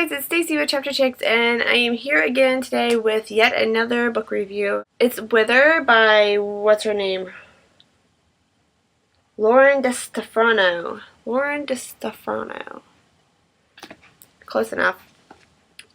guys, it's Stacy with Chapter Chicks, and I am here again today with yet another book review. It's Wither by, what's her name? Lauren Destefano. Close enough.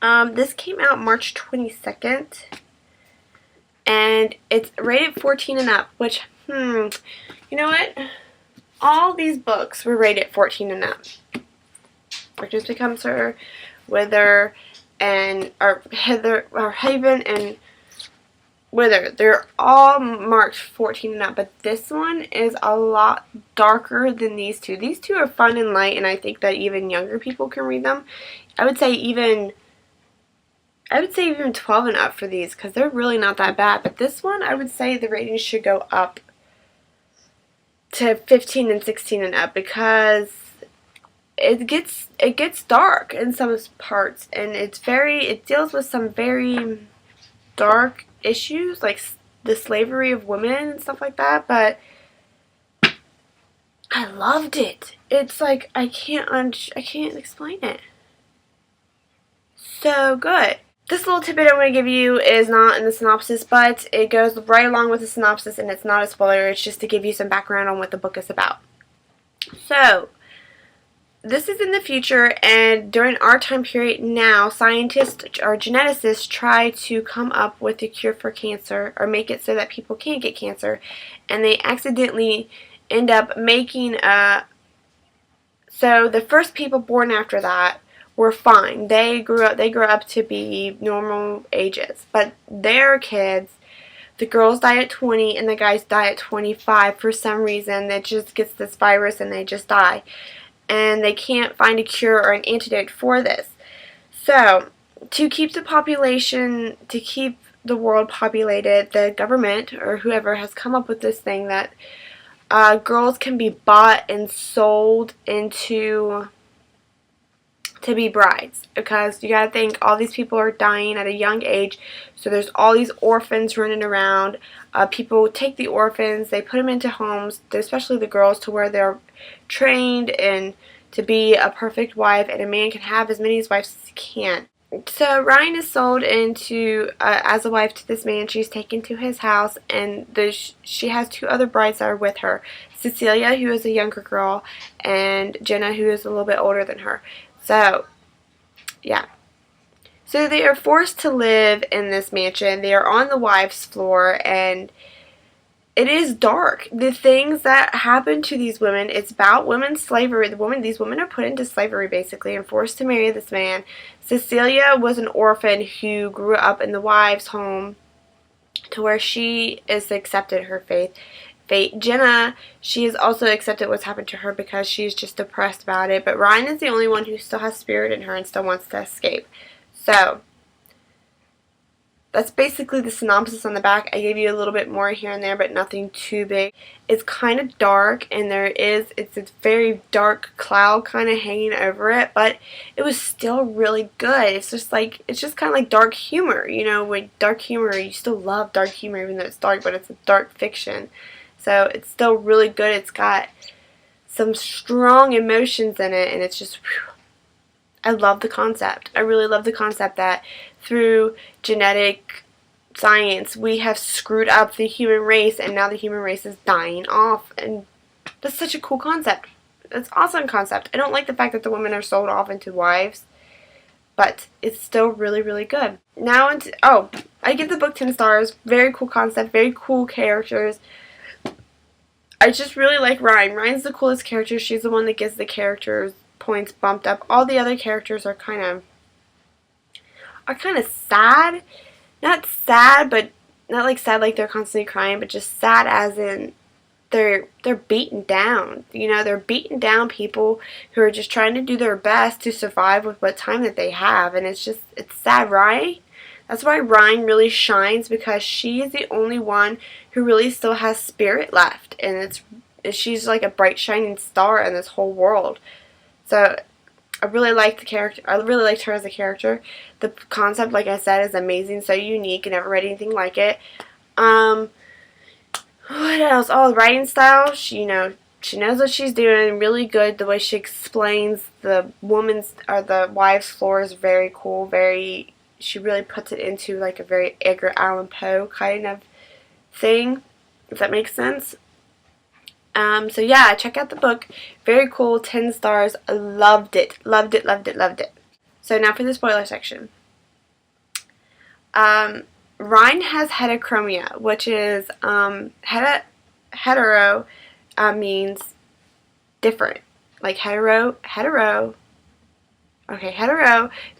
This came out March 22nd, and it's rated 14 and up, which, you know what? All these books were rated 14 and up. Darkness Becomes Her, Wither, and Haven and Wither. They're all marked 14 and up, but this one is a lot darker than these two. These two are fun and light, and I think that even younger people can read them. I would say even 12 and up for these, because they're really not that bad. But this one, I would say the ratings should go up to 15 and 16 and up, because it gets dark in some parts, and it deals with some very dark issues, like the slavery of women and stuff like that. But I loved it. It's like I can't explain it. So good. This little tidbit I'm going to give you is not in the synopsis, but it goes right along with the synopsis, and it's not a spoiler. It's just to give you some background on what the book is about. So, this is in the future, and during our time period now, scientists or geneticists try to come up with a cure for cancer, or make it so that people can't get cancer, and they accidentally end up making so the first people born after that were fine. They grew up to be normal ages, but their kids, the girls die at 20 and the guys die at 25 for some reason. That just gets this virus and they just die. And they can't find a cure or an antidote for this. So, to keep the population, to keep the world populated, the government or whoever has come up with this thing that girls can be bought and sold into to be brides. Because you gotta think, all these people are dying at a young age, so there's all these orphans running around. People take the orphans, they put them into homes, especially the girls, to where they're trained and to be a perfect wife, and a man can have as many wives as he can. So Ryan is sold into as a wife to this man. She's taken to his house, and she has two other brides that are with her. Cecilia, who is a younger girl, and Jenna, who is a little bit older than her. So, yeah. So they are forced to live in this mansion. They are on the wives' floor, and it is dark. The things that happen to these women, it's about women's slavery. These women are put into slavery, basically, and forced to marry this man. Cecilia was an orphan who grew up in the wives' home to where she is accepted her fate. Jenna, she has also accepted what's happened to her because she's just depressed about it. But Ryan is the only one who still has spirit in her and still wants to escape. So, that's basically the synopsis on the back. I gave you a little bit more here and there, but nothing too big. It's kind of dark, and it's a very dark cloud kind of hanging over it, but it was still really good. It's just kind of like dark humor. You know, with dark humor, you still love dark humor even though it's dark, but it's a dark fiction. So it's still really good. It's got some strong emotions in it, and it's just, whew. I love the concept. I really love the concept that through genetic science we have screwed up the human race, and now the human race is dying off. And that's such a cool concept. It's an awesome concept. I don't like the fact that the women are sold off into wives, but it's still really, really good. Now, I give the book 10 stars. Very cool concept. Very cool characters. I just really like Ryan. Ryan's the coolest character. She's the one that gets the characters points bumped up. All the other characters are kind of sad. Not sad, but not like sad like they're constantly crying, but just sad as in they're beaten down. You know, they're beaten down people who are just trying to do their best to survive with what time that they have, and it's sad, right? That's why Ryan really shines, because she is the only one who really still has spirit left, and she's like a bright shining star in this whole world. So I really like the character. I really liked her as a character. The concept, like I said, is amazing, so unique. I never read anything like it. What else? Oh, the writing style. She She knows what she's doing really good. The way she explains the woman's or the wife's floor is very cool. She really puts it into like a very Edgar Allan Poe kind of thing, if that makes sense. So yeah, check out the book. Very cool, 10 stars. I loved it. Loved it, loved it, loved it. So now for the spoiler section. Ryan has heterochromia, which is hetero means different. Like hetero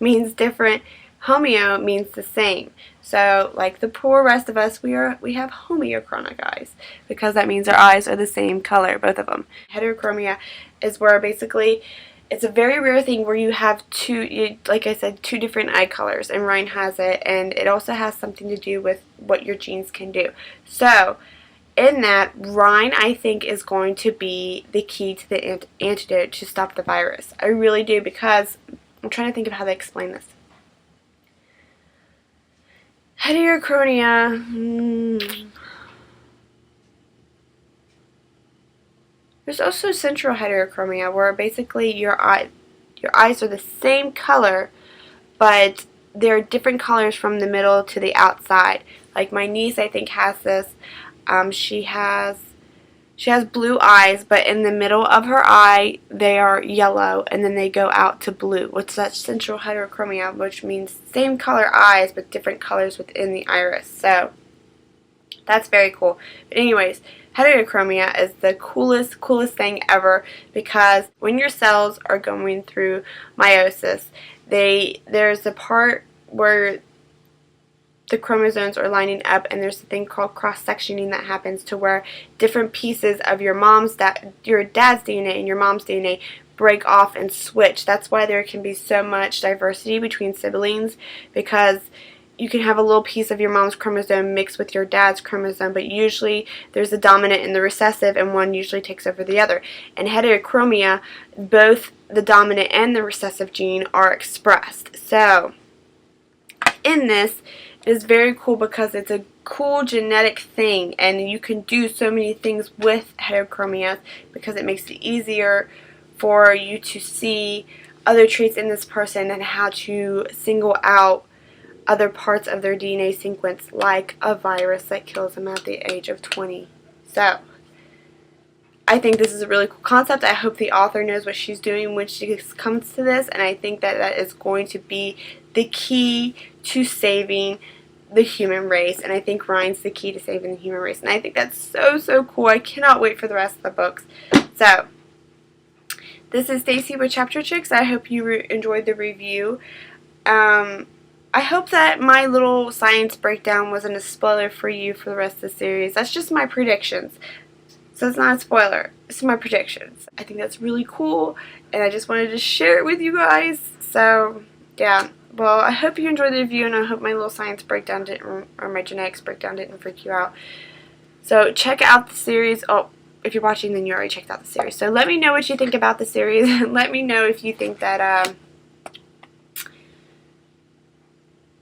means different. Homeo means the same. So, like the poor rest of us, we have homeochronia eyes because that means our eyes are the same color, both of them. Heterochromia is where basically it's a very rare thing where you have like I said, two different eye colors, and Ryan has it, and it also has something to do with what your genes can do. So, in that, Ryan, I think, is going to be the key to the antidote to stop the virus. I really do, because I'm trying to think of how they explain this. Heterochromia. There's also central heterochromia, where basically your eyes are the same color, but they're different colors from the middle to the outside. Like my niece, I think, has this. She has blue eyes, but in the middle of her eye they are yellow, and then they go out to blue. What's that? Central heterochromia, which means same color eyes but different colors within the iris. So that's very cool. But anyways, heterochromia is the coolest thing ever, because when your cells are going through meiosis, there's a part where the chromosomes are lining up, and there's a thing called cross-sectioning that happens, to where different pieces of your dad's DNA and your mom's DNA break off and switch. That's why there can be so much diversity between siblings, because you can have a little piece of your mom's chromosome mixed with your dad's chromosome, but usually there's a dominant and the recessive, and one usually takes over the other. In heterochromia, both the dominant and the recessive gene are expressed. So in this, is very cool because it's a cool genetic thing, and you can do so many things with heterochromia because it makes it easier for you to see other traits in this person and how to single out other parts of their DNA sequence, like a virus that kills them at the age of 20. So I think this is a really cool concept. I hope the author knows what she's doing when she comes to this, and I think that that is going to be the key to saving the human race, and I think Ryan's the key to saving the human race, and I think that's so cool. I cannot wait for the rest of the books. So this is Stacy with Chapter Chicks. I hope you enjoyed the review. I hope that my little science breakdown wasn't a spoiler for you for the rest of the series. That's just my predictions, so it's not a spoiler. It's my predictions. I think that's really cool, and I just wanted to share it with you guys. So yeah. Well, I hope you enjoyed the review, and I hope my little science breakdown didn't, or my genetics breakdown didn't freak you out. So check out the series. Oh, if you're watching, then you already checked out the series. So let me know what you think about the series. Let me know if you think that,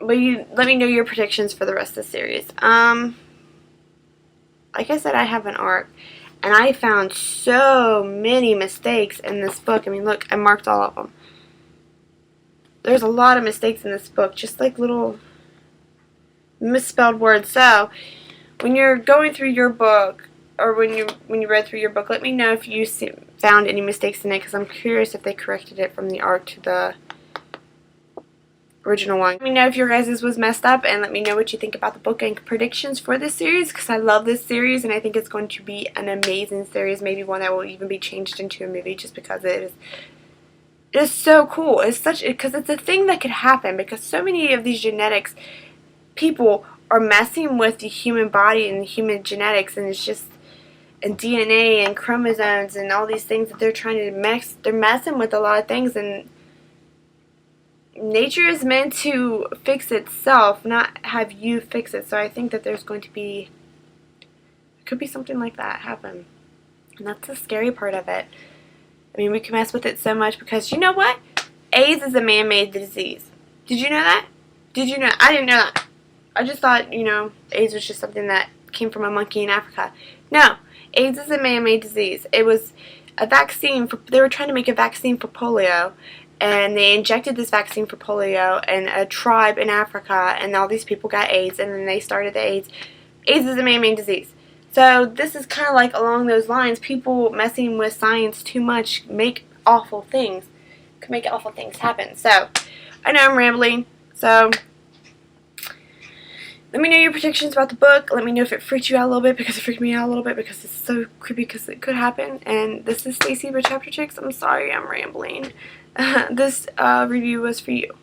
let me know your predictions for the rest of the series. Like I said, I have an arc, and I found so many mistakes in this book. I mean, look, I marked all of them. There's a lot of mistakes in this book, just like little misspelled words. So when you're going through your book, or when you read through your book, let me know if you found any mistakes in it, because I'm curious if they corrected it from the arc to the original one. Let me know if your guys' was messed up, and let me know what you think about the book and predictions for this series, because I love this series, and I think it's going to be an amazing series, maybe one that will even be changed into a movie, just because it is so cool. Because it's a thing that could happen, because so many of these genetics, people are messing with the human body and human genetics, and it's just, and DNA and chromosomes and all these things that they're trying to mix. They're messing with a lot of things, and nature is meant to fix itself, not have you fix it. So I think that there could be something like that happen, and that's the scary part of it. I mean, we can mess with it so much, because you know what? AIDS is a man-made disease. Did you know that? Did you know? I didn't know that. I just thought, AIDS was just something that came from a monkey in Africa. No, AIDS is a man-made disease. It was a vaccine for, they were trying to make a vaccine for polio, and they injected this vaccine for polio in a tribe in Africa, and all these people got AIDS, and then they started the AIDS. AIDS is a man-made disease. So this is kind of like along those lines. People messing with science too much make awful things. Can make awful things happen. So I know I'm rambling. So let me know your predictions about the book. Let me know if it freaked you out a little bit, because it freaked me out a little bit because it's so creepy because it could happen. And this is Stacy with Chapter Chicks. I'm sorry I'm rambling. This review was for you.